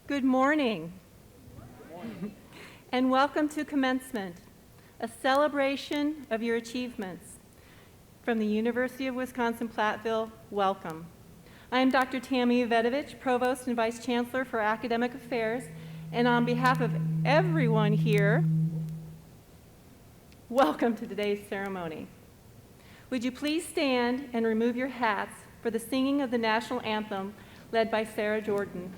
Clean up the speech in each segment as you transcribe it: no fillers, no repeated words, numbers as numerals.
Good morning. Good morning. And welcome to Commencement, a celebration of your achievements. From the University of Wisconsin-Platteville, welcome. I am Dr. Tammy Uvedovich, Provost and Vice Chancellor for Academic Affairs, and on behalf of everyone here, welcome to today's ceremony. Would you please stand and remove your hats for the singing of the National Anthem led by Sarah Jordan.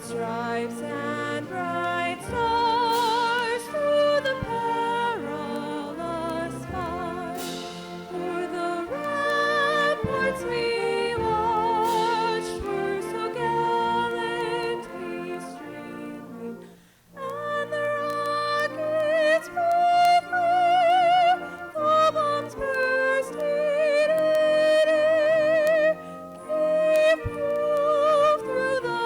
Stripes and bright stars through the perilous fight, o'er the ramparts we watched were so gallantly streaming, and the rockets broke through, the bombs bursting in air, gave proof through the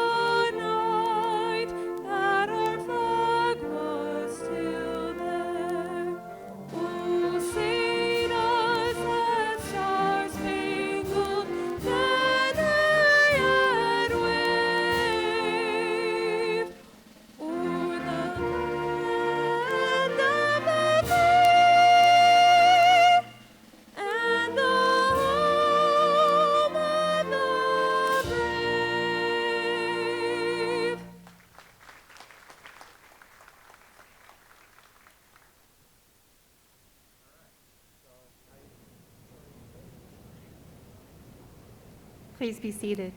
that our flag was still there. Oh, sing us that star-spangled banner yet wave o'er the land of the free and the home of the brave. Please be seated.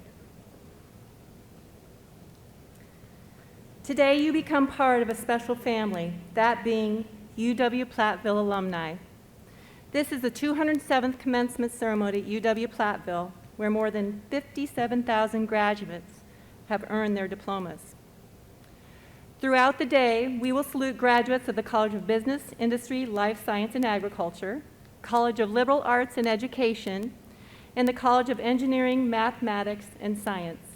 Today you become part of a special family, that being UW-Platteville alumni. This is the 207th Commencement ceremony at UW-Platteville, where more than 57,000 graduates have earned their diplomas. Throughout the day, we will salute graduates of the College of Business, Industry, Life Science, and Agriculture, College of Liberal Arts and Education, and the College of Engineering, Mathematics, and Science.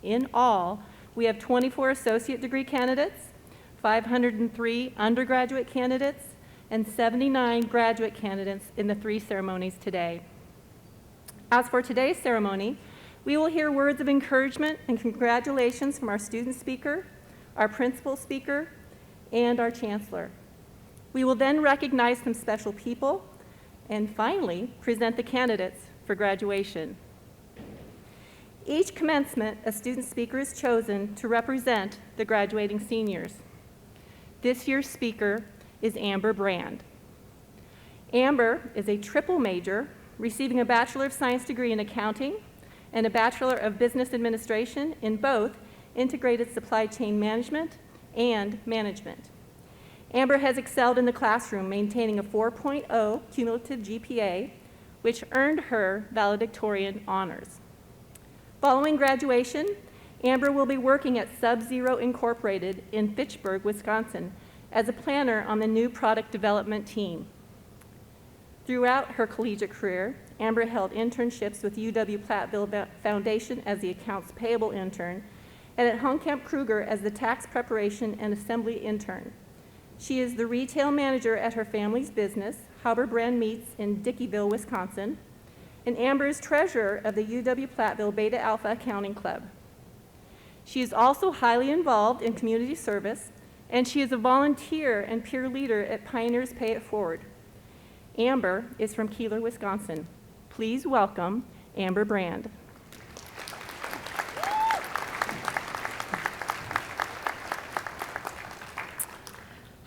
In all, we have 24 associate degree candidates, 503 undergraduate candidates, and 79 graduate candidates in the 3 ceremonies today. As for today's ceremony, we will hear words of encouragement and congratulations from our student speaker, our principal speaker, and our chancellor. We will then recognize some special people, and finally, present the candidates for graduation. Each commencement, a student speaker is chosen to represent the graduating seniors. This year's speaker is Amber Brandt. Amber is a triple major, receiving a Bachelor of Science degree in accounting and a Bachelor of Business Administration in both integrated supply chain management and management. Amber has excelled in the classroom, maintaining a 4.0 cumulative GPA, which earned her valedictorian honors. Following graduation, Amber will be working at Sub-Zero Incorporated in Fitchburg, Wisconsin, as a planner on the new product development team. Throughout her collegiate career, Amber held internships with UW-Platteville Foundation as the accounts payable intern, and at Homecamp Kruger as the tax preparation and assembly intern. She is the retail manager at her family's business, Hauber Brand Meats in Dickeyville, Wisconsin, and Amber is treasurer of the UW-Platteville Beta Alpha Accounting Club. She is also highly involved in community service, and she is a volunteer and peer leader at Pioneers Pay It Forward. Amber is from Keeler, Wisconsin. Please welcome Amber Brandt.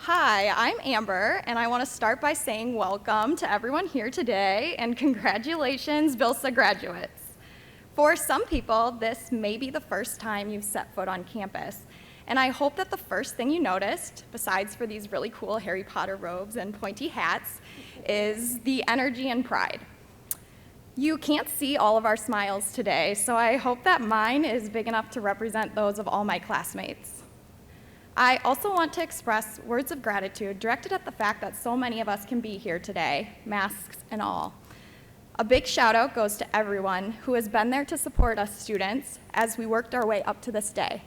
Hi, I'm Amber, and I want to start by saying welcome to everyone here today, and congratulations, BILSA graduates. For some people, this may be the first time you've set foot on campus, and I hope that the first thing you noticed, besides for these really cool Harry Potter robes and pointy hats, is the energy and pride. You can't see all of our smiles today, so I hope that mine is big enough to represent those of all my classmates. I also want to express words of gratitude directed at the fact that so many of us can be here today, masks and all. A big shout out goes to everyone who has been there to support us students as we worked our way up to this day,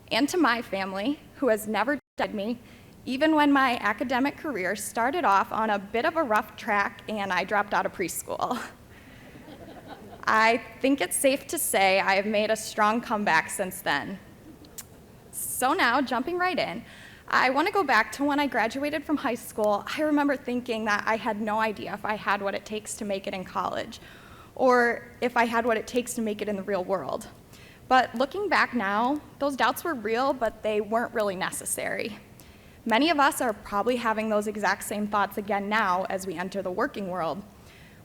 and to my family who has never doubted me, even when my academic career started off on a bit of a rough track and I dropped out of preschool. I think it's safe to say I have made a strong comeback since then. So now, jumping right in, I want to go back to when I graduated from high school. I remember thinking that I had no idea if I had what it takes to make it in college, or if I had what it takes to make it in the real world. But looking back now, those doubts were real, but they weren't really necessary. Many of us are probably having those exact same thoughts again now as we enter the working world.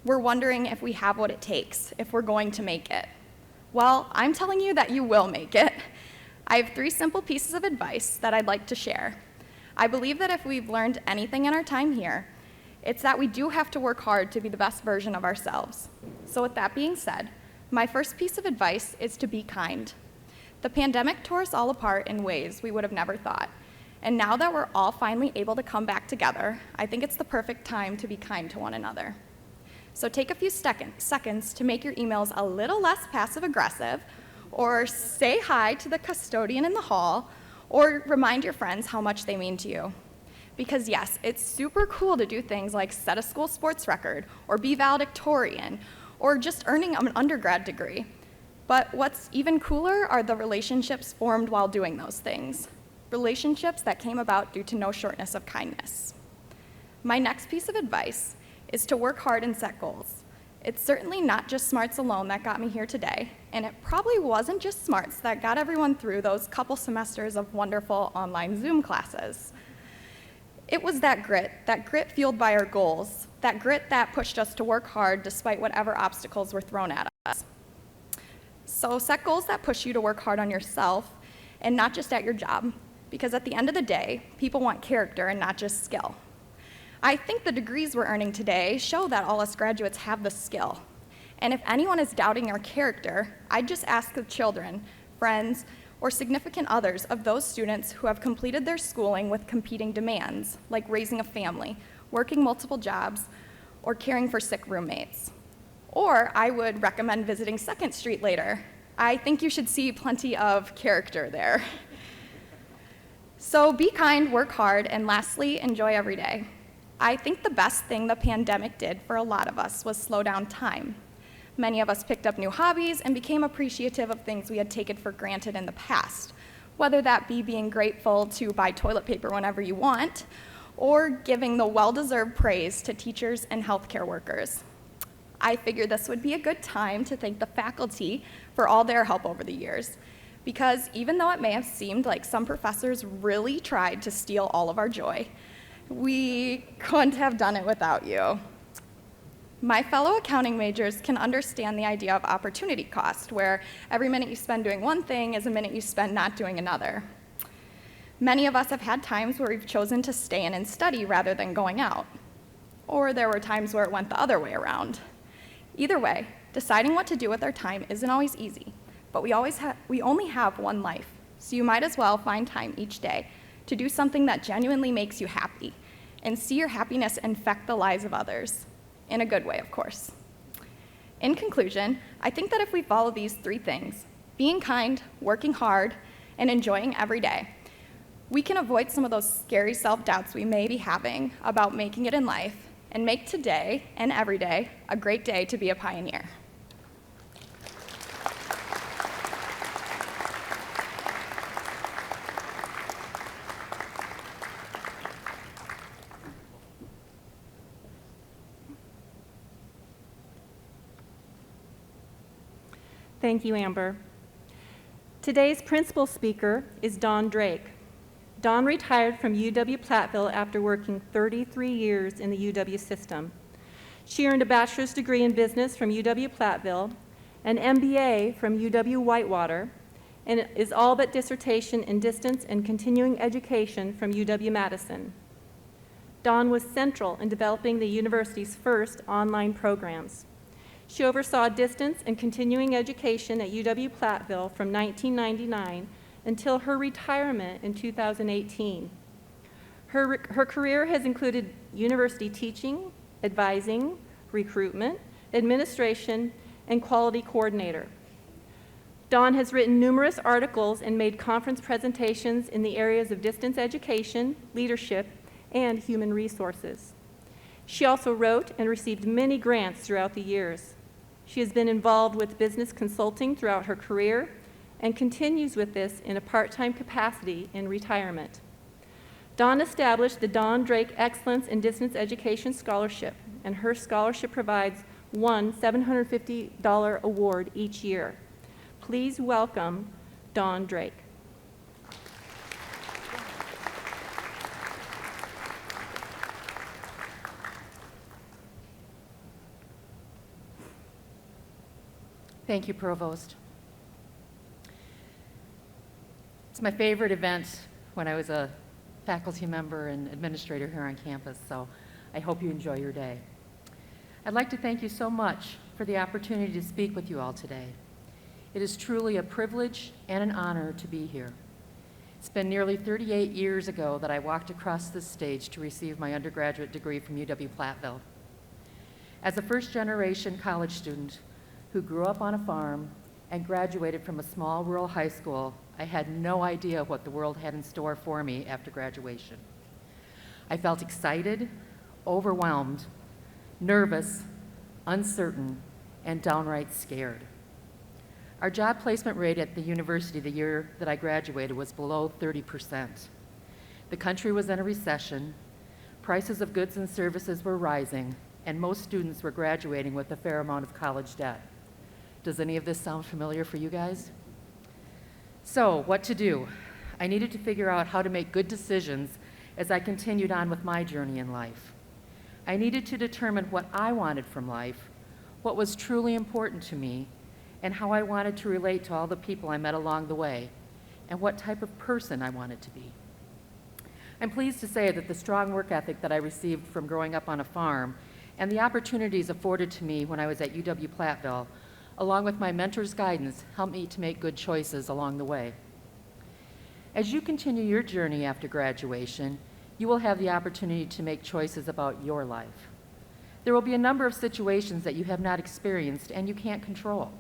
We're wondering if we have what it takes, if we're going to make it. Well, I'm telling you that you will make it. I have 3 simple pieces of advice that I'd like to share. I believe that if we've learned anything in our time here, it's that we do have to work hard to be the best version of ourselves. So with that being said, my first piece of advice is to be kind. The pandemic tore us all apart in ways we would have never thought. And now that we're all finally able to come back together, I think it's the perfect time to be kind to one another. So take a few seconds to make your emails a little less passive-aggressive, or say hi to the custodian in the hall, or remind your friends how much they mean to you. Because yes, it's super cool to do things like set a school sports record, or be valedictorian, or just earning an undergrad degree. But what's even cooler are the relationships formed while doing those things. Relationships that came about due to no shortness of kindness. My next piece of advice is to work hard and set goals. It's certainly not just smarts alone that got me here today, and it probably wasn't just smarts that got everyone through those couple semesters of wonderful online Zoom classes. It was that grit fueled by our goals, that grit that pushed us to work hard despite whatever obstacles were thrown at us. So set goals that push you to work hard on yourself and not just at your job, because at the end of the day, people want character and not just skill. I think the degrees we're earning today show that all us graduates have the skill. And if anyone is doubting our character, I'd just ask the children, friends, or significant others of those students who have completed their schooling with competing demands, like raising a family, working multiple jobs, or caring for sick roommates. Or I would recommend visiting 2nd Street later. I think you should see plenty of character there. So be kind, work hard, and lastly, enjoy every day. I think the best thing the pandemic did for a lot of us was slow down time. Many of us picked up new hobbies and became appreciative of things we had taken for granted in the past, whether that be being grateful to buy toilet paper whenever you want, or giving the well-deserved praise to teachers and healthcare workers. I figured this would be a good time to thank the faculty for all their help over the years, because even though it may have seemed like some professors really tried to steal all of our joy, we couldn't have done it without you. My fellow accounting majors can understand the idea of opportunity cost, where every minute you spend doing one thing is a minute you spend not doing another. Many of us have had times where we've chosen to stay in and study rather than going out. Or there were times where it went the other way around. Either way, deciding what to do with our time isn't always easy, but we only have one life, so you might as well find time each day to do something that genuinely makes you happy, and see your happiness infect the lives of others, in a good way, of course. In conclusion, I think that if we follow these 3 things, being kind, working hard, and enjoying every day, we can avoid some of those scary self-doubts we may be having about making it in life, and make today and every day a great day to be a pioneer. Thank you, Amber. Today's principal speaker is Dawn Drake. Dawn retired from UW-Platteville after working 33 years in the UW system. She earned a bachelor's degree in business from UW-Platteville, an MBA from UW-Whitewater, and is all but dissertation in distance and continuing education from UW-Madison. Dawn was central in developing the university's first online programs. She oversaw distance and continuing education at UW-Platteville from 1999 until her retirement in 2018. Her career has included university teaching, advising, recruitment, administration, and quality coordinator. Dawn has written numerous articles and made conference presentations in the areas of distance education, leadership, and human resources. She also wrote and received many grants throughout the years. She has been involved with business consulting throughout her career and continues with this in a part-time capacity in retirement. Dawn established the Dawn Drake Excellence in Distance Education Scholarship, and her scholarship provides one $750 award each year. Please welcome Dawn Drake. Thank you, Provost. It's my favorite event when I was a faculty member and administrator here on campus, so I hope you enjoy your day. I'd like to thank you so much for the opportunity to speak with you all today. It is truly a privilege and an honor to be here. It's been nearly 38 years ago that I walked across this stage to receive my undergraduate degree from UW-Platteville. As a first-generation college student who grew up on a farm and graduated from a small rural high school, I had no idea what the world had in store for me after graduation. I felt excited, overwhelmed, nervous, uncertain, and downright scared. Our job placement rate at the university the year that I graduated was below 30%. The country was in a recession, prices of goods and services were rising, and most students were graduating with a fair amount of college debt. Does any of this sound familiar for you guys? So, what to do? I needed to figure out how to make good decisions as I continued on with my journey in life. I needed to determine what I wanted from life, what was truly important to me, and how I wanted to relate to all the people I met along the way, and what type of person I wanted to be. I'm pleased to say that the strong work ethic that I received from growing up on a farm and the opportunities afforded to me when I was at UW-Platteville, along with my mentor's guidance, helped me to make good choices along the way. As you continue your journey after graduation, you will have the opportunity to make choices about your life. There will be a number of situations that you have not experienced and you can't control.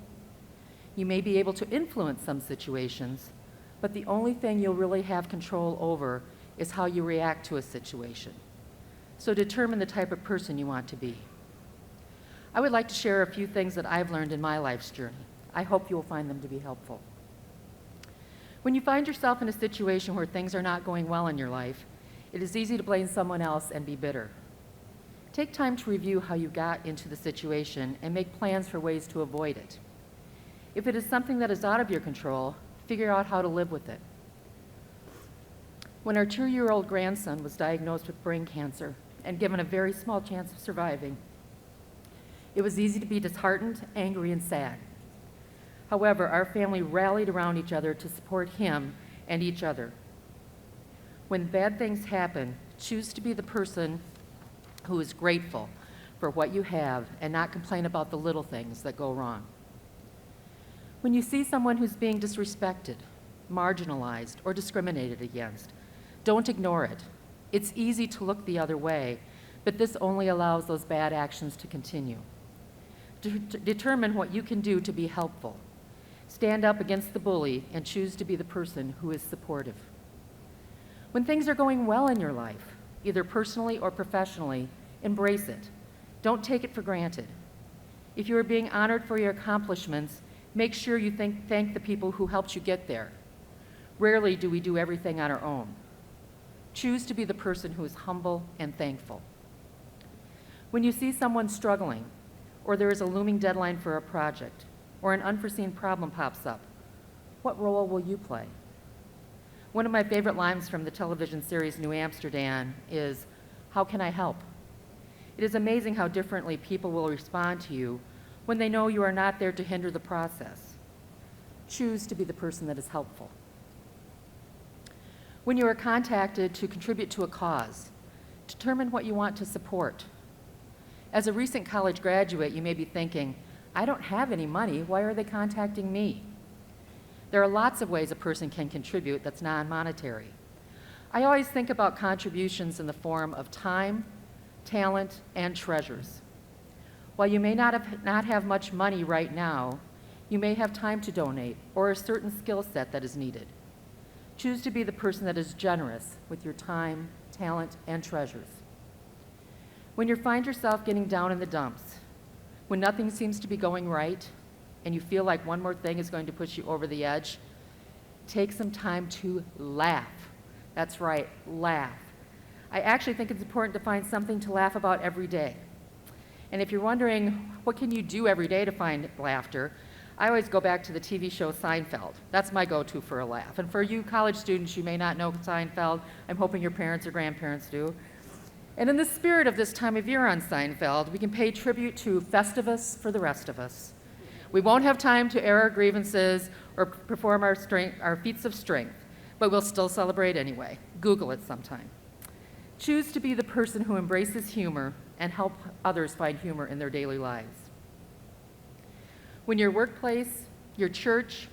You may be able to influence some situations, but the only thing you'll really have control over is how you react to a situation. So determine the type of person you want to be. I would like to share a few things that I've learned in my life's journey. I hope you will find them to be helpful. When you find yourself in a situation where things are not going well in your life, it is easy to blame someone else and be bitter. Take time to review how you got into the situation and make plans for ways to avoid it. If it is something that is out of your control, figure out how to live with it. When our 2-year-old grandson was diagnosed with brain cancer and given a very small chance of surviving, it was easy to be disheartened, angry, and sad. However, our family rallied around each other to support him and each other. When bad things happen, choose to be the person who is grateful for what you have and not complain about the little things that go wrong. When you see someone who's being disrespected, marginalized, or discriminated against, don't ignore it. It's easy to look the other way, but this only allows those bad actions to continue. Determine what you can do to be helpful. Stand up against the bully and choose to be the person who is supportive. When things are going well in your life, either personally or professionally, embrace it. Don't take it for granted. If you are being honored for your accomplishments, make sure you thank the people who helped you get there. Rarely do we do everything on our own. Choose to be the person who is humble and thankful. When you see someone struggling, or there is a looming deadline for a project, or an unforeseen problem pops up, what role will you play? One of my favorite lines from the television series New Amsterdam is, "How can I help?" It is amazing how differently people will respond to you when they know you are not there to hinder the process. Choose to be the person that is helpful. When you are contacted to contribute to a cause, determine what you want to support. As a recent college graduate, you may be thinking, I don't have any money. Why are they contacting me? There are lots of ways a person can contribute that's non-monetary. I always think about contributions in the form of time, talent, and treasures. While you may not have much money right now, you may have time to donate or a certain skill set that is needed. Choose to be the person that is generous with your time, talent, and treasures. When you find yourself getting down in the dumps, when nothing seems to be going right, and you feel like one more thing is going to push you over the edge, take some time to laugh. That's right, laugh. I actually think it's important to find something to laugh about every day. And if you're wondering, what can you do every day to find laughter? I always go back to the TV show Seinfeld. That's my go-to for a laugh. And for you college students, you may not know Seinfeld. I'm hoping your parents or grandparents do. And in the spirit of this time of year on Seinfeld, we can pay tribute to Festivus for the rest of us. We won't have time to air our grievances or perform our feats of strength, but we'll still celebrate anyway. Google it sometime. Choose to be the person who embraces humor and help others find humor in their daily lives. When your workplace, your church,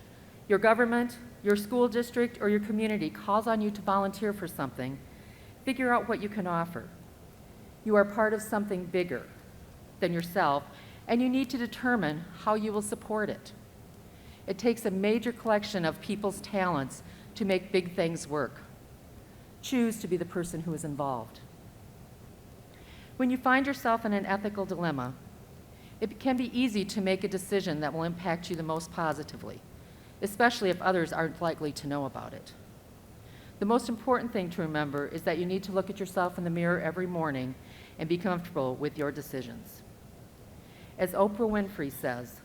your government, your school district, or your community calls on you to volunteer for something, figure out what you can offer. You are part of something bigger than yourself, and you need to determine how you will support it. It takes a major collection of people's talents to make big things work. Choose to be the person who is involved. When you find yourself in an ethical dilemma, it can be easy to make a decision that will impact you the most positively, especially if others aren't likely to know about it. The most important thing to remember is that you need to look at yourself in the mirror every morning and be comfortable with your decisions. As Oprah Winfrey says,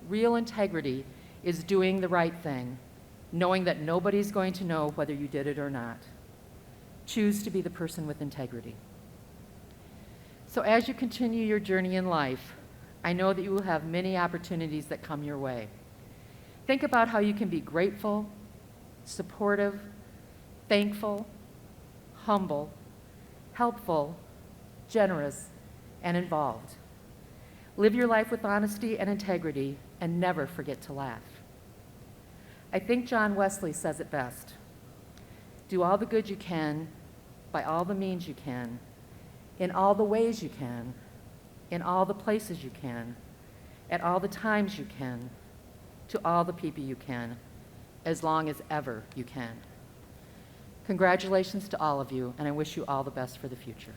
real integrity is doing the right thing, knowing that nobody's going to know whether you did it or not. Choose to be the person with integrity. So as you continue your journey in life, I know that you will have many opportunities that come your way. Think about how you can be grateful, supportive, thankful, humble, helpful, generous, and involved. Live your life with honesty and integrity, and never forget to laugh. I think John Wesley says it best. Do all the good you can, by all the means you can, in all the ways you can, in all the places you can, at all the times you can, to all the people you can, as long as ever you can. Congratulations to all of you, and I wish you all the best for the future.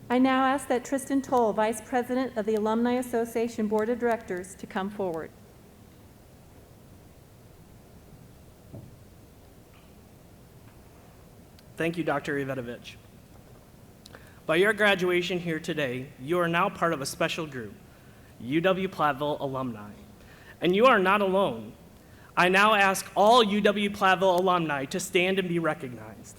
I now ask that Tristan Toll, Vice President of the Alumni Association Board of Directors, to come forward. Thank you, Dr. Ivetovich. By your graduation here today, you are now part of a special group, UW-Platteville alumni. And you are not alone. I now ask all UW-Platteville alumni to stand and be recognized.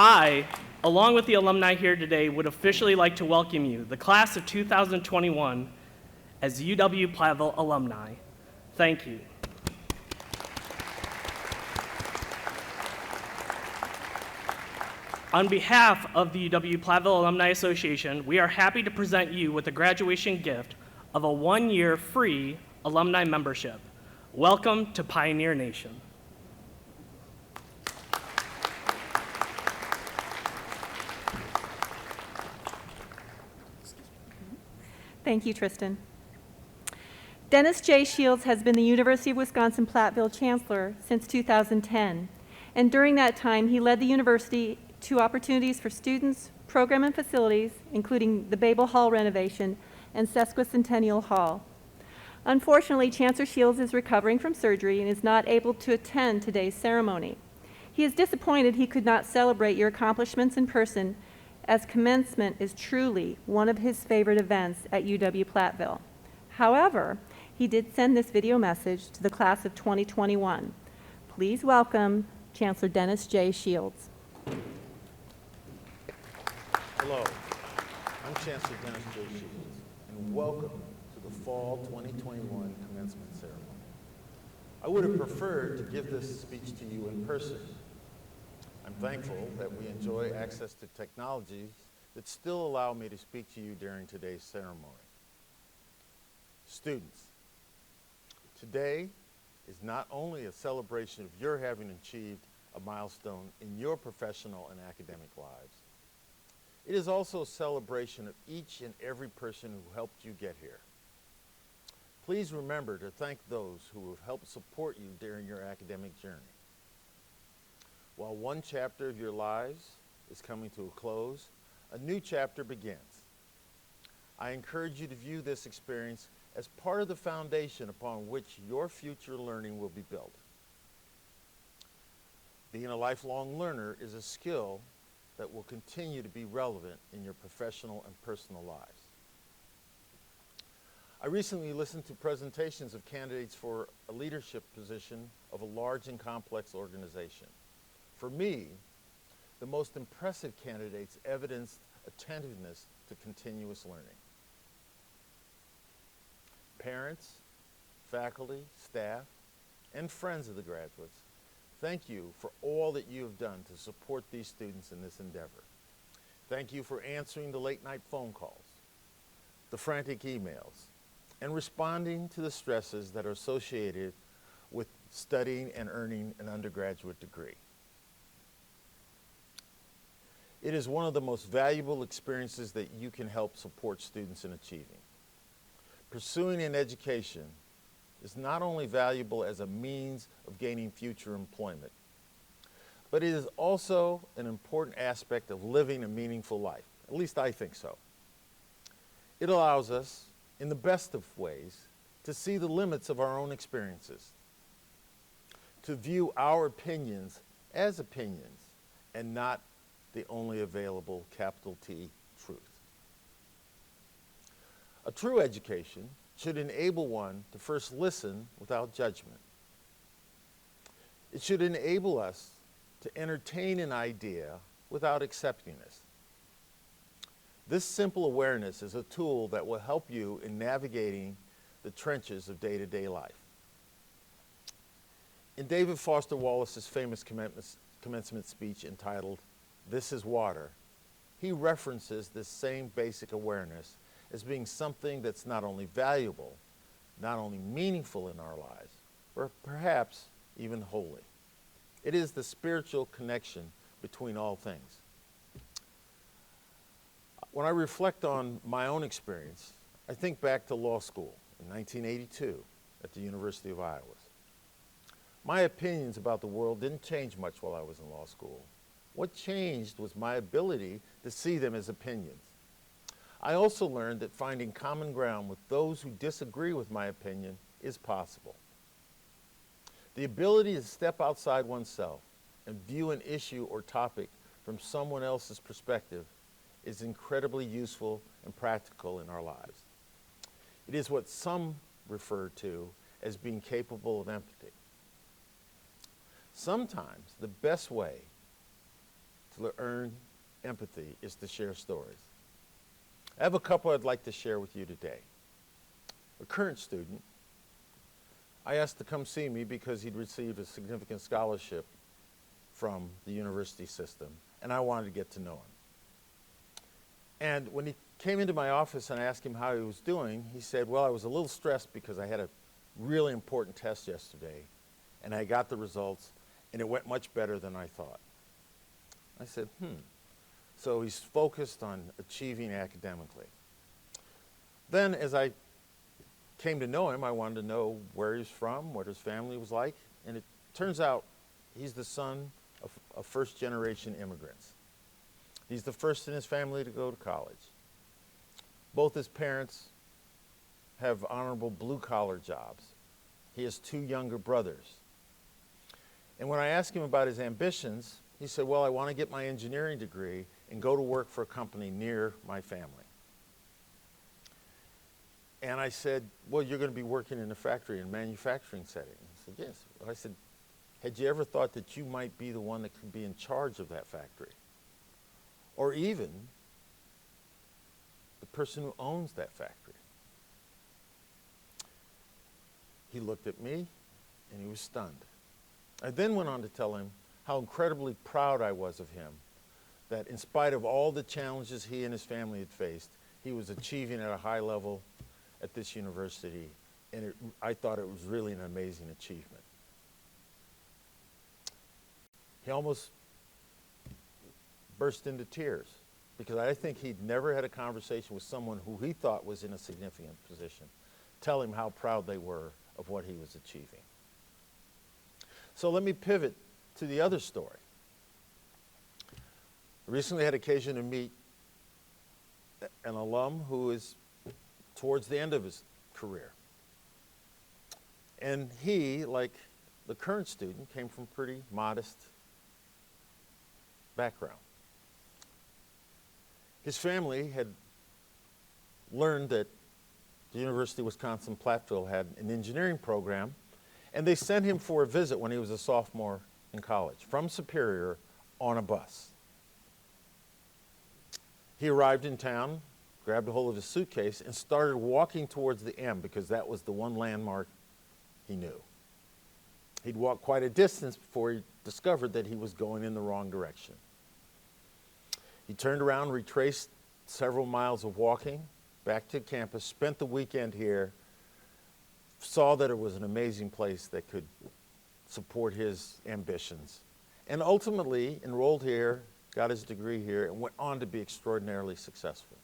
I, along with the alumni here today, would officially like to welcome you, the class of 2021, as UW-Platteville alumni. Thank you. On behalf of the UW-Platteville Alumni Association, we are happy to present you with a graduation gift of a one-year free alumni membership. Welcome to Pioneer Nation. Thank you, Tristan. Dennis J. Shields has been the University of Wisconsin-Platteville Chancellor since 2010, and during that time, he led the university to opportunities for students, program and facilities, including the Babel Hall renovation and Sesquicentennial Hall. Unfortunately, Chancellor Shields is recovering from surgery and is not able to attend today's ceremony. He is disappointed he could not celebrate your accomplishments in person, as commencement is truly one of his favorite events at UW-Platteville. However, He did send this video message to the class of 2021. Please welcome Chancellor Dennis J. Shields. Hello, I'm Chancellor Dennis J. Shields, and welcome to the Fall 2021 Commencement Ceremony. I would have preferred to give this speech to you in person. I'm thankful that we enjoy access to technologies that still allow me to speak to you during today's ceremony. Students, today is not only a celebration of your having achieved a milestone in your professional and academic lives, it is also a celebration of each and every person who helped you get here. Please remember to thank those who have helped support you during your academic journey. While one chapter of your lives is coming to a close, a new chapter begins. I encourage you to view this experience as part of the foundation upon which your future learning will be built. Being a lifelong learner is a skill that will continue to be relevant in your professional and personal lives. I recently listened to presentations of candidates for a leadership position of a large and complex organization. For me, the most impressive candidates evidenced attentiveness to continuous learning. Parents, faculty, staff, and friends of the graduates, thank you for all that you have done to support these students in this endeavor. Thank you for answering the late-night phone calls, the frantic emails, and responding to the stresses that are associated with studying and earning an undergraduate degree. It is one of the most valuable experiences that you can help support students in achieving. Pursuing an education is not only valuable as a means of gaining future employment, but it is also an important aspect of living a meaningful life. At least I think so. It allows us, in the best of ways, to see the limits of our own experiences, to view our opinions as opinions and not the only available capital T truth. A true education should enable one to first listen without judgment. It should enable us to entertain an idea without accepting it. This simple awareness is a tool that will help you in navigating the trenches of day-to-day life. In David Foster Wallace's famous commencement speech entitled, "This is Water," he references this same basic awareness as being something that's not only valuable, not only meaningful in our lives, or perhaps even holy. It is the spiritual connection between all things. When I reflect on my own experience, I think back to law school in 1982 at the University of Iowa. My opinions about the world didn't change much while I was in law school. What changed was my ability to see them as opinions. I also learned that finding common ground with those who disagree with my opinion is possible. The ability to step outside oneself and view an issue or topic from someone else's perspective is incredibly useful and practical in our lives. It is what some refer to as being capable of empathy. Sometimes the best way to earn empathy is to share stories. I have a couple I'd like to share with you today. A current student I asked to come see me because he'd received a significant scholarship from the university system, and I wanted to get to know him. And when he came into my office and I asked him how he was doing, he said, well, I was a little stressed because I had a really important test yesterday, and I got the results, and it went much better than I thought. I said, So he's focused on achieving academically. Then as I came to know him, I wanted to know where he's from, what his family was like, and it turns out he's the son of first-generation immigrants. He's the first in his family to go to college. Both his parents have honorable blue-collar jobs. He has 2 younger brothers. And when I asked him about his ambitions, he said, well, I want to get my engineering degree and go to work for a company near my family. And I said, well, you're going to be working in a factory in manufacturing setting. He said, yes. I said, had you ever thought that you might be the one that could be in charge of that factory? Or even the person who owns that factory? He looked at me and he was stunned. I then went on to tell him how incredibly proud I was of him, that in spite of all the challenges he and his family had faced, he was achieving at a high level at this university, and I thought it was really an amazing achievement. He almost burst into tears because I think he'd never had a conversation with someone who he thought was in a significant position tell him how proud they were of what he was achieving. So let me pivot to the other story. I recently had occasion to meet an alum who is towards the end of his career. And he, like the current student, came from pretty modest background. His family had learned that the University of Wisconsin-Platteville had an engineering program, and they sent him for a visit when he was a sophomore in college from Superior on a bus. He arrived in town, grabbed a hold of his suitcase, and started walking towards the M because that was the one landmark he knew. He'd walked quite a distance before he discovered that he was going in the wrong direction. He turned around, retraced several miles of walking back to campus, spent the weekend here, saw that it was an amazing place that could support his ambitions, and ultimately enrolled here, got his degree here, and went on to be extraordinarily successful.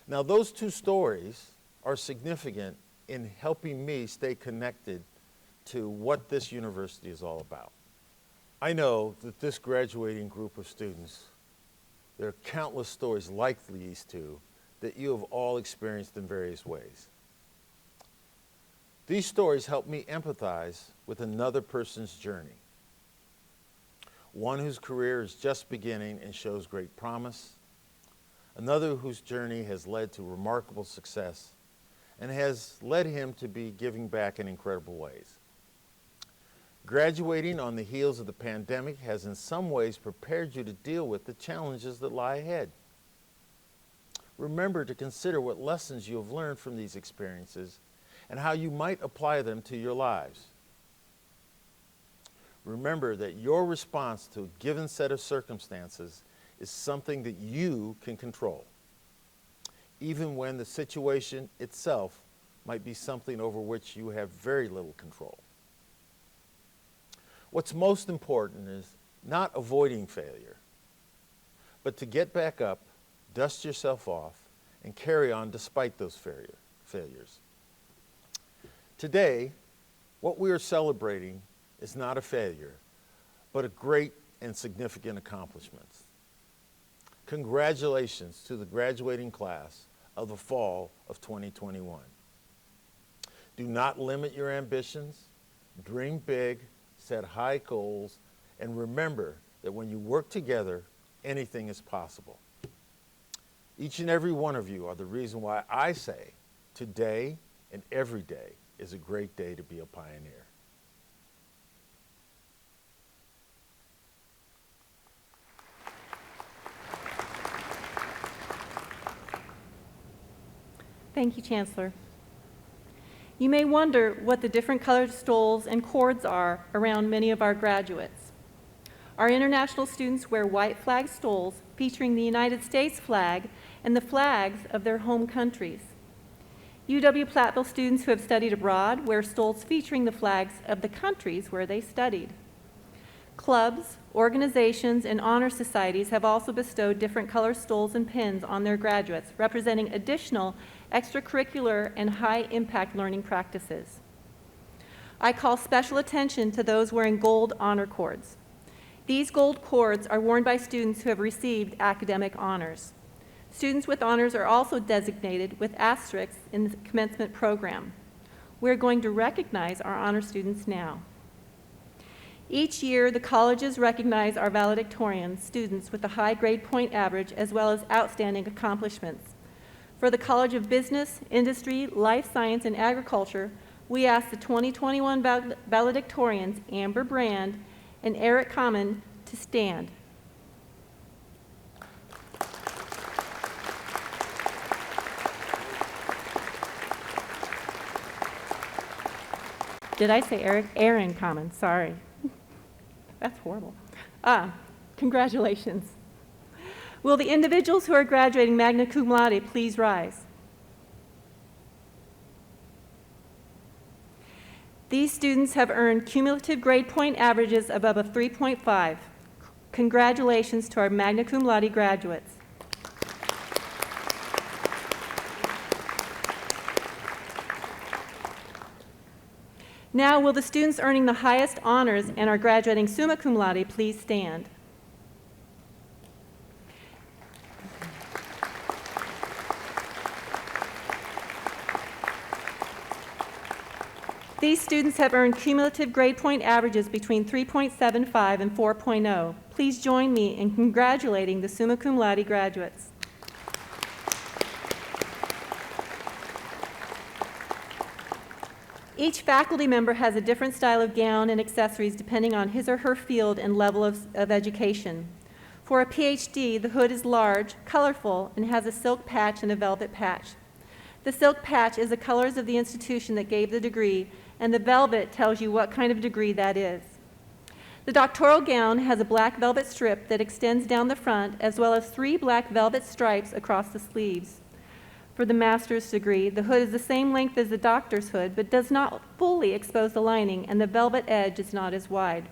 Now, those two stories are significant in helping me stay connected to what this university is all about. I know that this graduating group of students, there are countless stories like these two that you have all experienced in various ways. These stories help me empathize with another person's journey, one whose career is just beginning and shows great promise, another whose journey has led to remarkable success and has led him to be giving back in incredible ways. Graduating on the heels of the pandemic has in some ways prepared you to deal with the challenges that lie ahead. Remember to consider what lessons you have learned from these experiences and how you might apply them to your lives. Remember that your response to a given set of circumstances is something that you can control, even when the situation itself might be something over which you have very little control. What's most important is not avoiding failure, but to get back up, dust yourself off, and carry on despite those failures. Today, what we are celebrating is not a failure, but a great and significant accomplishment. Congratulations to the graduating class of the fall of 2021. Do not limit your ambitions, dream big, set high goals, and remember that when you work together, anything is possible. Each and every one of you are the reason why I say today and every day is a great day to be a pioneer. Thank you, Chancellor. You may wonder what the different colored stoles and cords are around many of our graduates. Our international students wear white flag stoles featuring the United States flag and the flags of their home countries. UW-Platteville students who have studied abroad wear stoles featuring the flags of the countries where they studied. Clubs, organizations, and honor societies have also bestowed different color stoles and pins on their graduates, representing additional extracurricular and high-impact learning practices. I call special attention to those wearing gold honor cords. These gold cords are worn by students who have received academic honors. Students with honors are also designated with asterisks in the commencement program. We're going to recognize our honor students now. Each year, the colleges recognize our valedictorians, students with a high grade point average, as well as outstanding accomplishments. For the College of Business, Industry, Life Science, and Agriculture, we ask the 2021 valedictorians, Amber Brandt and Eric Common, to stand. Did I say Eric? Aaron Common, sorry. That's horrible. Congratulations. Will the individuals who are graduating magna cum laude please rise? These students have earned cumulative grade point averages above a 3.5. Congratulations to our magna cum laude graduates. Now, will the students earning the highest honors and are graduating summa cum laude please stand? These students have earned cumulative grade point averages between 3.75 and 4.0. Please join me in congratulating the summa cum laude graduates. Each faculty member has a different style of gown and accessories depending on his or her field and level of education. For a PhD, the hood is large, colorful, and has a silk patch and a velvet patch. The silk patch is the colors of the institution that gave the degree, and the velvet tells you what kind of degree that is. The doctoral gown has a black velvet strip that extends down the front, as well as 3 black velvet stripes across the sleeves. For the master's degree, the hood is the same length as the doctor's hood, but does not fully expose the lining, and the velvet edge is not as wide.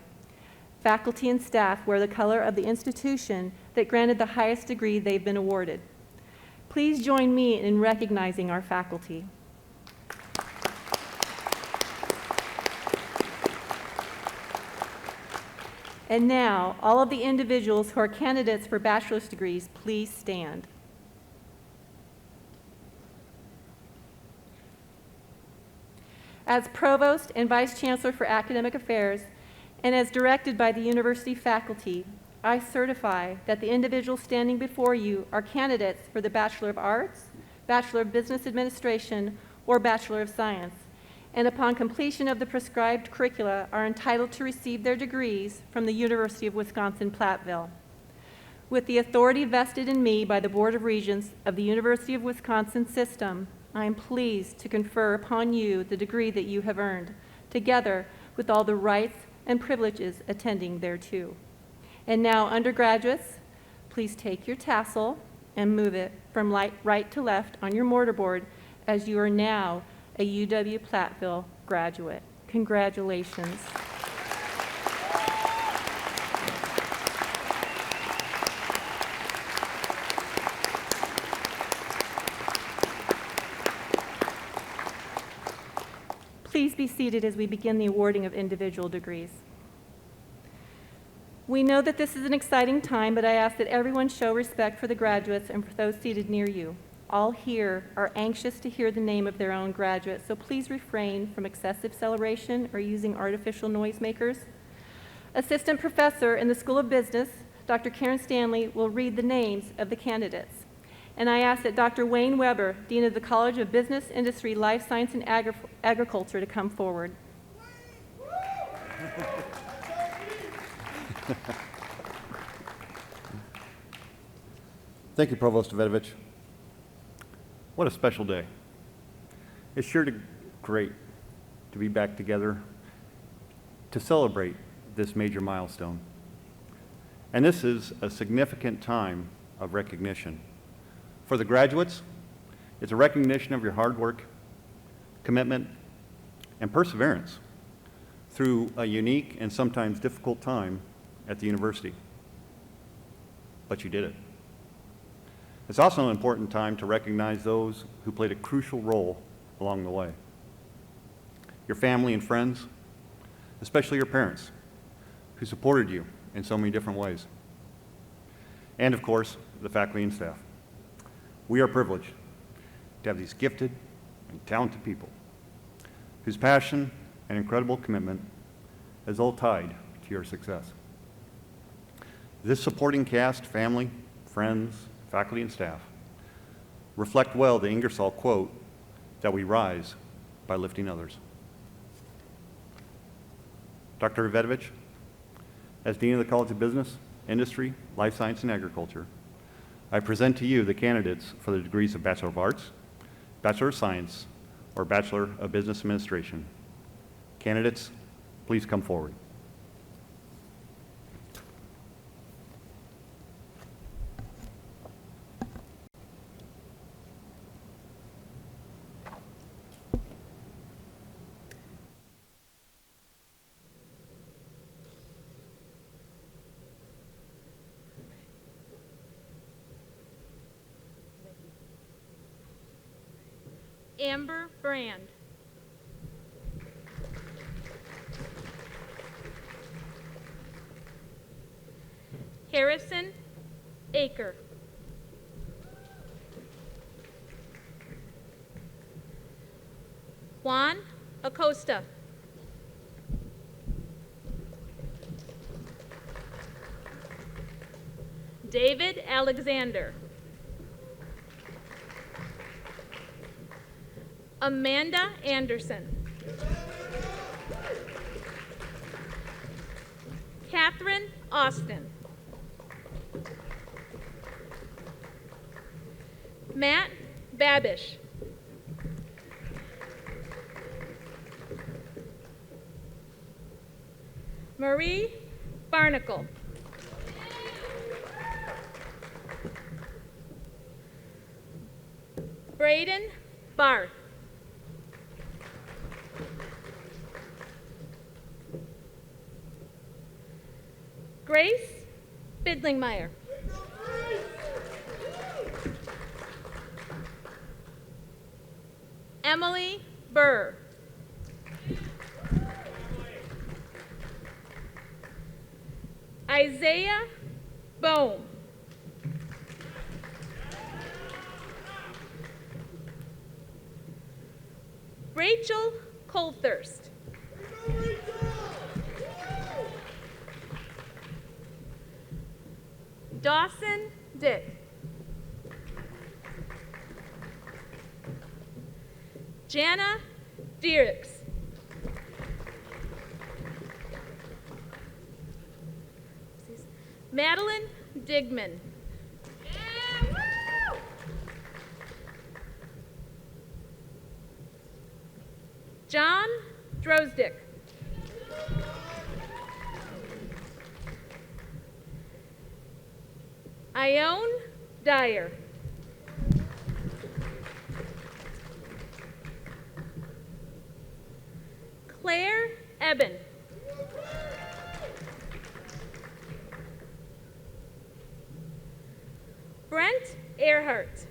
Faculty and staff wear the color of the institution that granted the highest degree they've been awarded. Please join me in recognizing our faculty. And now, all of the individuals who are candidates for bachelor's degrees, please stand. As Provost and Vice Chancellor for Academic Affairs, and as directed by the university faculty, I certify that the individuals standing before you are candidates for the Bachelor of Arts, Bachelor of Business Administration, or Bachelor of Science, and upon completion of the prescribed curricula are entitled to receive their degrees from the University of Wisconsin-Platteville. With the authority vested in me by the Board of Regents of the University of Wisconsin system, I am pleased to confer upon you the degree that you have earned, together with all the rights and privileges attending thereto. And now, undergraduates, please take your tassel and move it from right to left on your mortarboard, as you are now a UW-Platteville graduate. Congratulations. Please be seated as we begin the awarding of individual degrees. We know that this is an exciting time, but I ask that everyone show respect for the graduates and for those seated near you. All here are anxious to hear the name of their own graduate, so please refrain from excessive celebration or using artificial noisemakers. Assistant Professor in the School of Business, Dr. Karen Stanley, will read the names of the candidates. And I ask that Dr. Wayne Weber, Dean of the College of Business, Industry, Life Science, and Agriculture, to come forward. Thank you, Provost Davidovich. What a special day. It's sure great to be back together to celebrate this major milestone. And this is a significant time of recognition. For the graduates, it's a recognition of your hard work, commitment, and perseverance through a unique and sometimes difficult time at the university. But you did it. It's also an important time to recognize those who played a crucial role along the way. Your family and friends, especially your parents, who supported you in so many different ways. And of course, the faculty and staff. We are privileged to have these gifted and talented people whose passion and incredible commitment is all tied to your success. This supporting cast, family, friends, faculty, and staff reflect well the Ingersoll quote that we rise by lifting others. Dr. Ivetovich, as Dean of the College of Business, Industry, Life Science, and Agriculture, I present to you the candidates for the degrees of Bachelor of Arts, Bachelor of Science, or Bachelor of Business Administration. Candidates, please come forward. Amber Brand. Harrison Aker. Juan Acosta. David Alexander. Amanda Anderson. Catherine Austin. Matt Babish. Marie Barnacle. Braden Barth. Grace Bidlingmeyer. Emily Burr. Isaiah Bohm. Rachel Colthurst. Dawson Dick. Jana Dierks. Madeline Digman. John Drozdick. Ione Dyer. Claire Eben. Brent Earhart.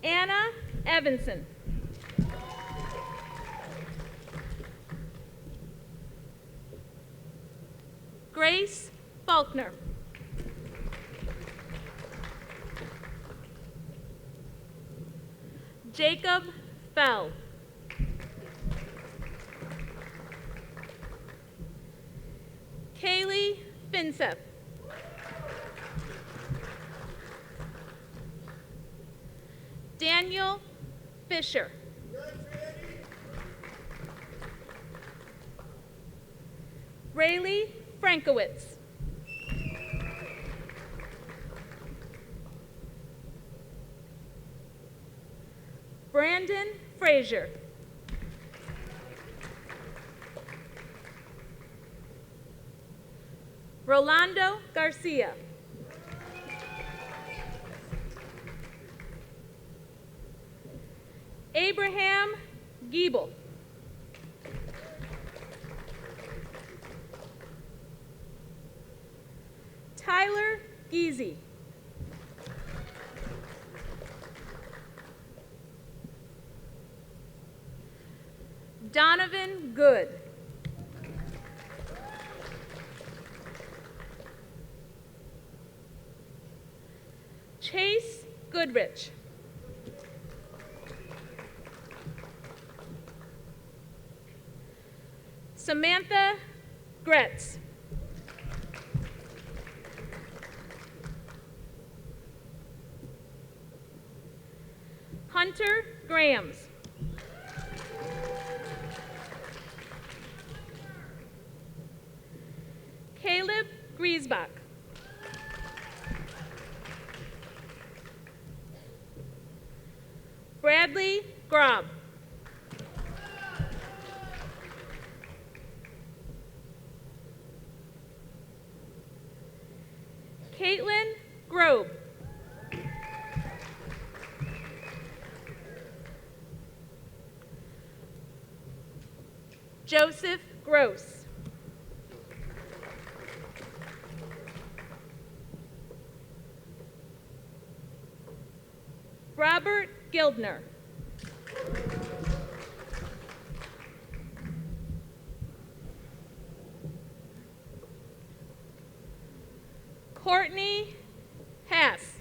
Anna Evanson. Grace Faulkner. Jacob Fell. Kaylee Finseth. Daniel Fisher. Rayleigh Frankowitz. Brandon Frazier. Rolando Garcia. Abraham Giebel. Tyler Geezy. Donovan Good. Chase Goodrich. Samantha Gretz. Hunter Grahams. Caleb Griesbach. Bradley Grob. Caitlin Grobe. Joseph Gross. Robert Gildner. Courtney Hass.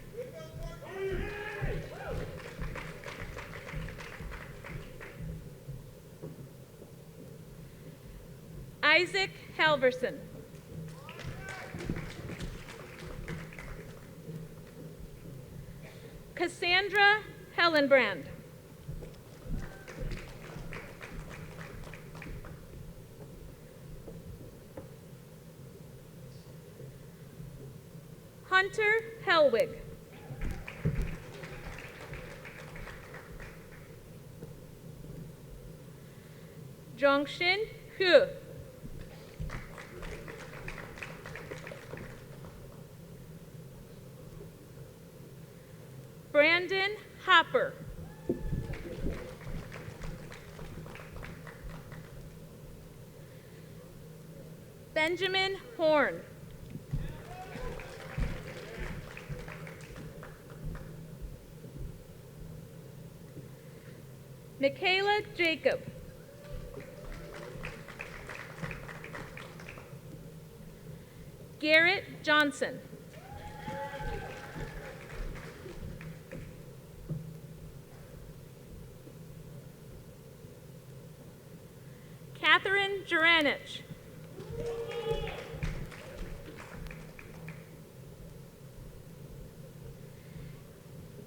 Isaac Halverson. Cassandra Hellenbrand. Hunter Helwig. Jongshin Hu. Brandon Hopper. Benjamin Horn. Michaela Jacob. Garrett Johnson. Catherine Juranich.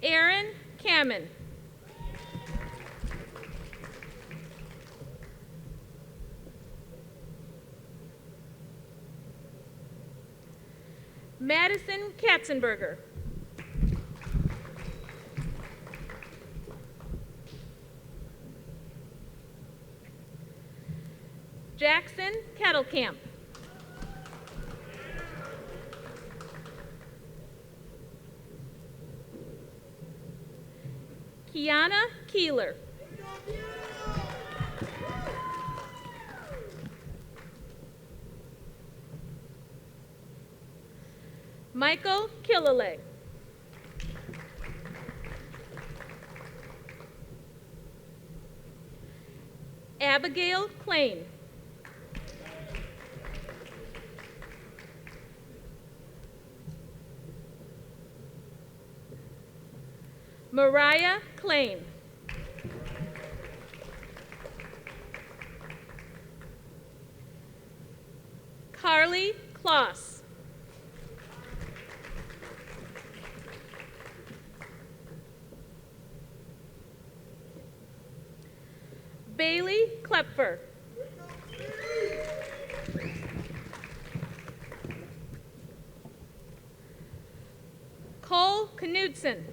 Aaron Kamen. Madison Katzenberger. Jackson Kettlecamp. Kiana Keeler. Michael Killalay. Abigail Klain. Mariah Klain. Carly Kloss. Bailey Klepfer. Cole Knudsen.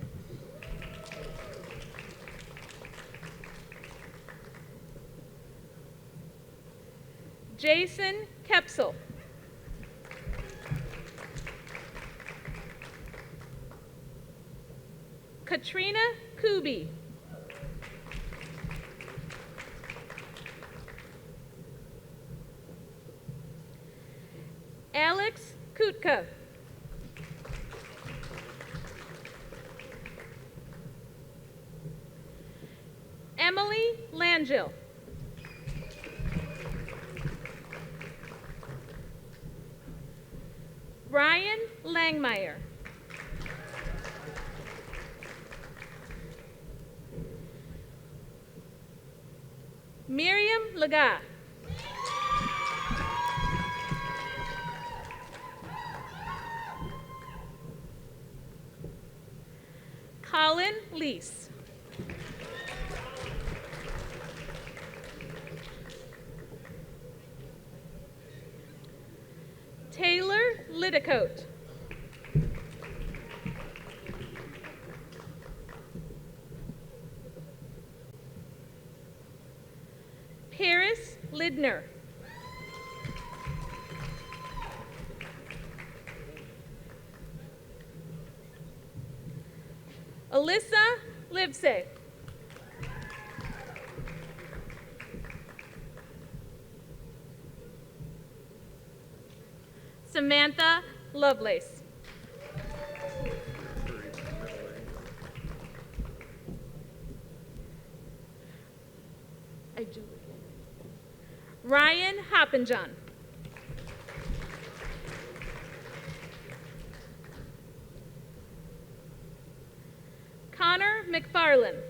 Jason Kepsel. Katrina Kuby. Alex Kutka. Emily Langell. Ryan Langmeyer. Miriam Laga. Colin Lease. Lidicote. Paris Lidner. Alyssa Livesey. Samantha Lovelace. Ryan Hoppenjohn. Connor McFarlane.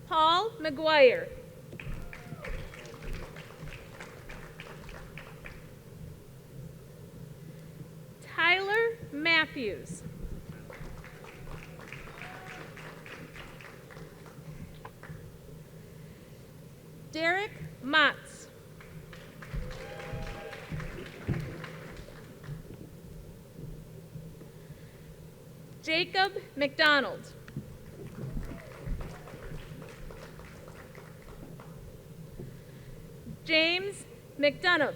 Paul McGuire. Tyler Matthews. Derek Motz. Jacob McDonald. James McDonough.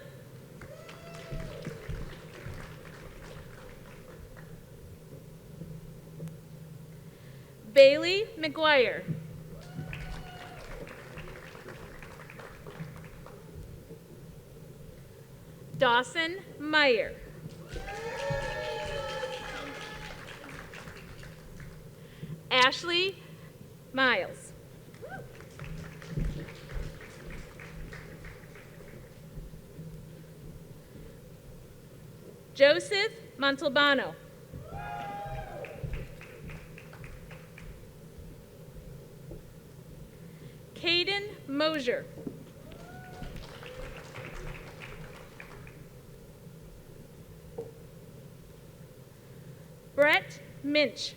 Bailey McGuire. Dawson Meyer. Ashley Miles. Joseph Montalbano. Caden Mosier. Brett Minch.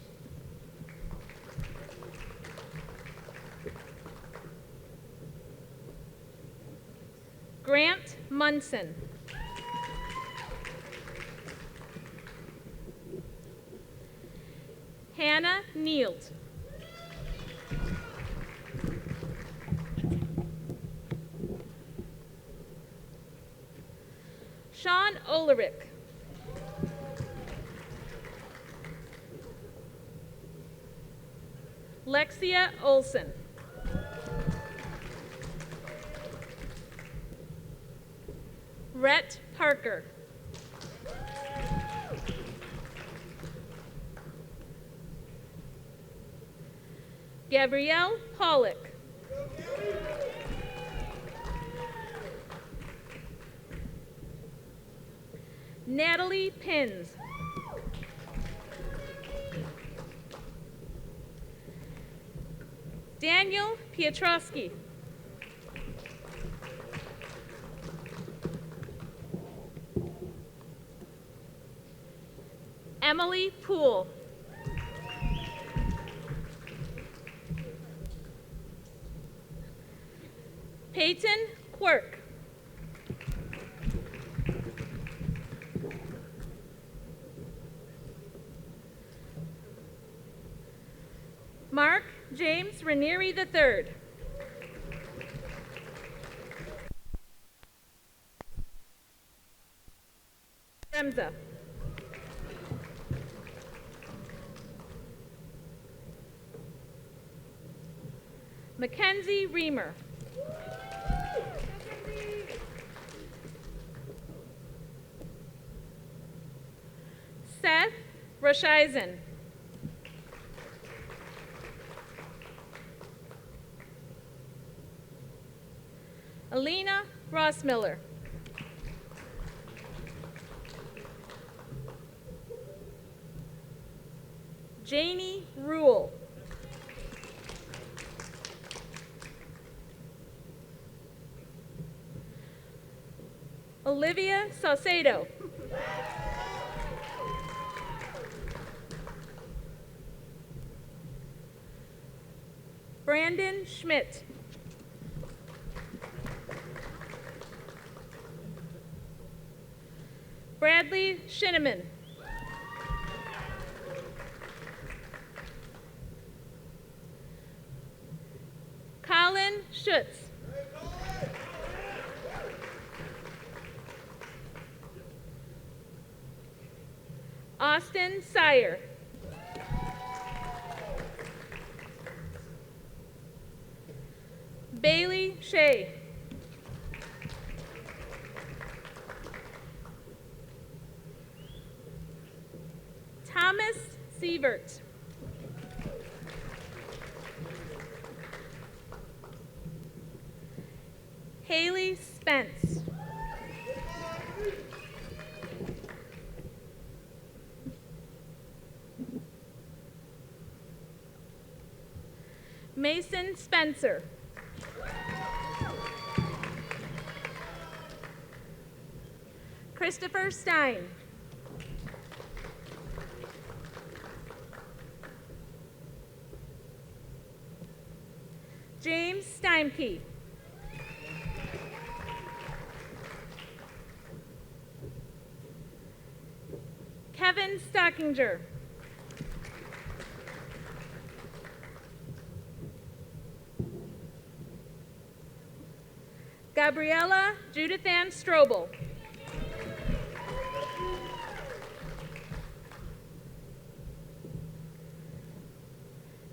Grant Munson. Hannah Neild. Sean Olerick. Lexia Olson. Rhett Parker. Gabrielle Pollock. Natalie Pins. Daniel Pietrowski. Emily Poole. Peyton Quirk. Mark James Ranieri III. Remza. Mackenzie Reamer. Seth Rosheisen. Alina Rossmiller. Janie Rule. Olivia Saucedo. Brandon Schmidt. Bradley Shinneman. Colin Schutz. Austin Sire. Bailey Shea. Thomas Sievert. Haley Spence. Mason Spencer. Christopher Stein. James Steinke. Kevin Stockinger. Gabriella Judith Ann Strobel.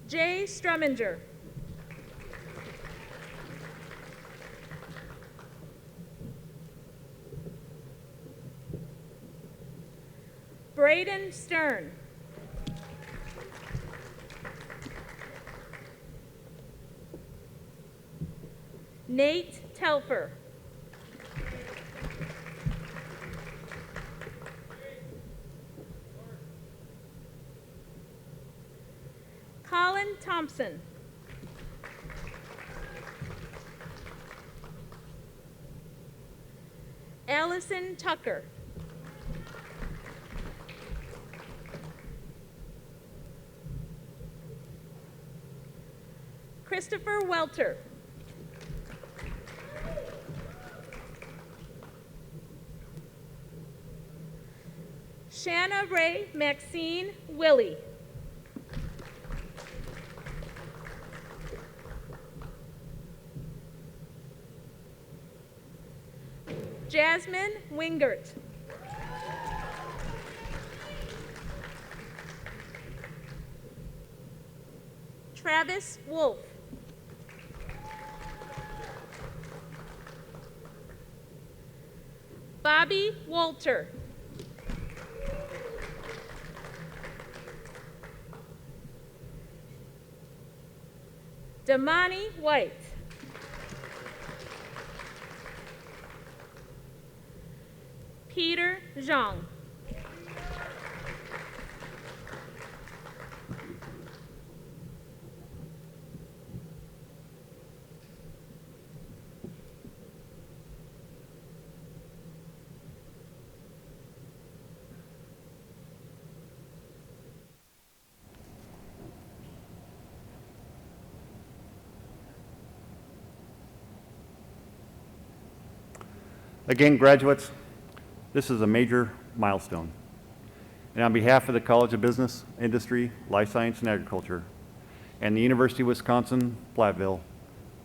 Jay Struminger. Braden Stern. Nate Telfer. Colin Thompson. Allison Tucker. Christopher Welter. Shanna Ray Maxine Willie. Jasmine Wingert. Travis Wolf. Bobby Walter. Damani White. Peter Zhang. Again, graduates, this is a major milestone. And on behalf of the College of Business, Industry, Life Science, and Agriculture, and the University of Wisconsin-Platteville,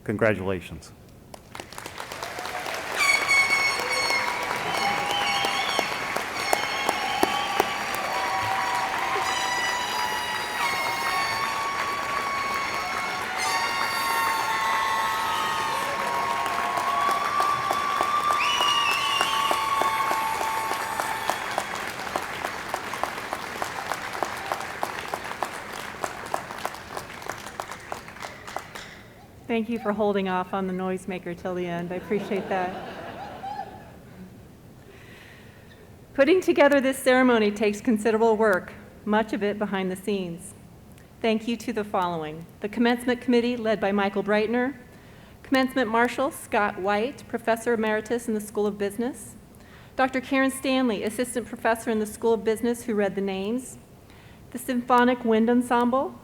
congratulations. Thank you for holding off on the noisemaker till the end. I appreciate that. Putting together this ceremony takes considerable work, much of it behind the scenes. Thank you to the following: the Commencement Committee, led by Michael Breitner; Commencement Marshal Scott White, Professor Emeritus in the School of Business; Dr. Karen Stanley, Assistant Professor in the School of Business, who read the names; the Symphonic Wind Ensemble;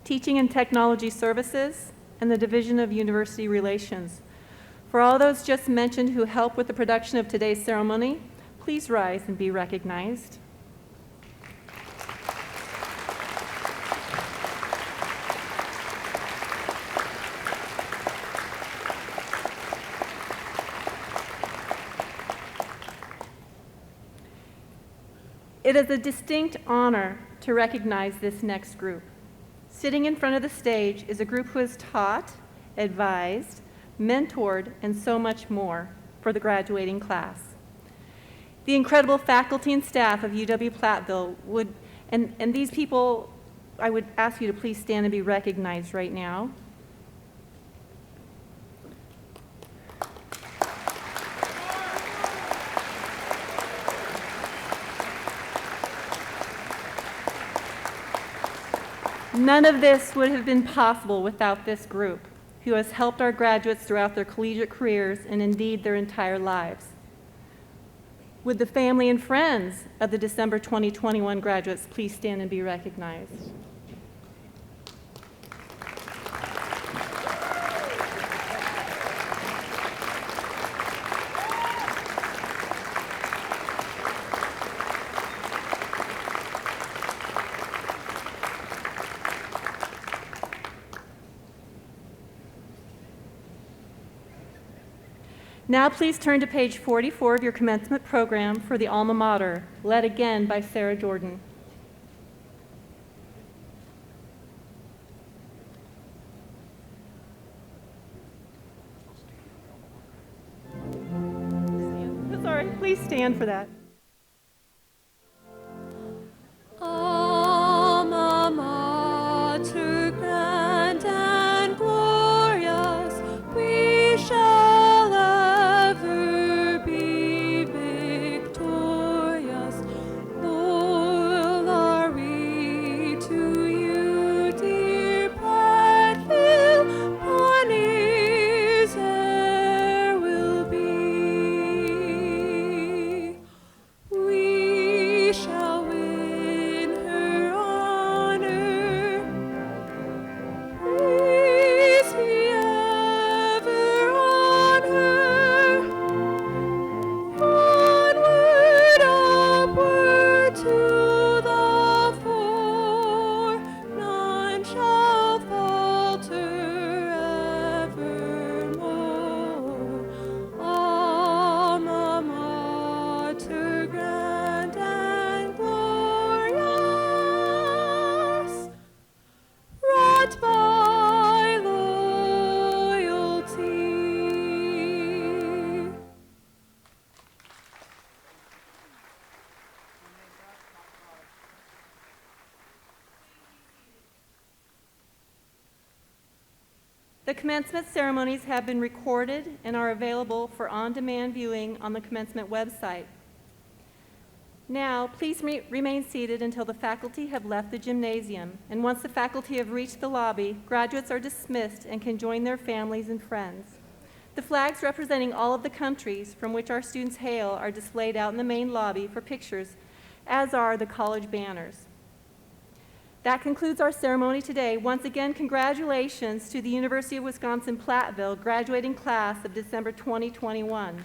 Teaching and Technology Services; and the Division of University Relations. For all those just mentioned who helped with the production of today's ceremony, Please rise and be recognized. It is a distinct honor to recognize this next group. Sitting in front of the stage is a group who has taught, advised, mentored, and so much more for the graduating class. The incredible faculty and staff of UW-Platteville would, and these people, I would ask you to please stand and be recognized right now. None of this would have been possible without this group, who has helped our graduates throughout their collegiate careers and indeed their entire lives. Would the family and friends of the December 2021 graduates please stand and be recognized? Now please turn to page 44 of your commencement program for the alma mater, led again by Sarah Jordan. Sorry, please stand for that. Alma mater, grand and glorious, we shall ever be victorious. Loyal are we to you, dear Platteville, Bonnie's heir will be. We shall win her honor. Praise be ever on her. Onward, upward to the fore, none shall falter evermore. Alma mater, grand and glorious, wrought by loyalty. The commencement ceremonies have been recorded and are available for on-demand viewing on the commencement website. Now, please remain seated until the faculty have left the gymnasium, and once the faculty have reached the lobby, graduates are dismissed and can join their families and friends. The flags representing all of the countries from which our students hail are displayed out in the main lobby for pictures, as are the college banners. That concludes our ceremony today. Once again, congratulations to the University of Wisconsin-Platteville graduating class of December 2021.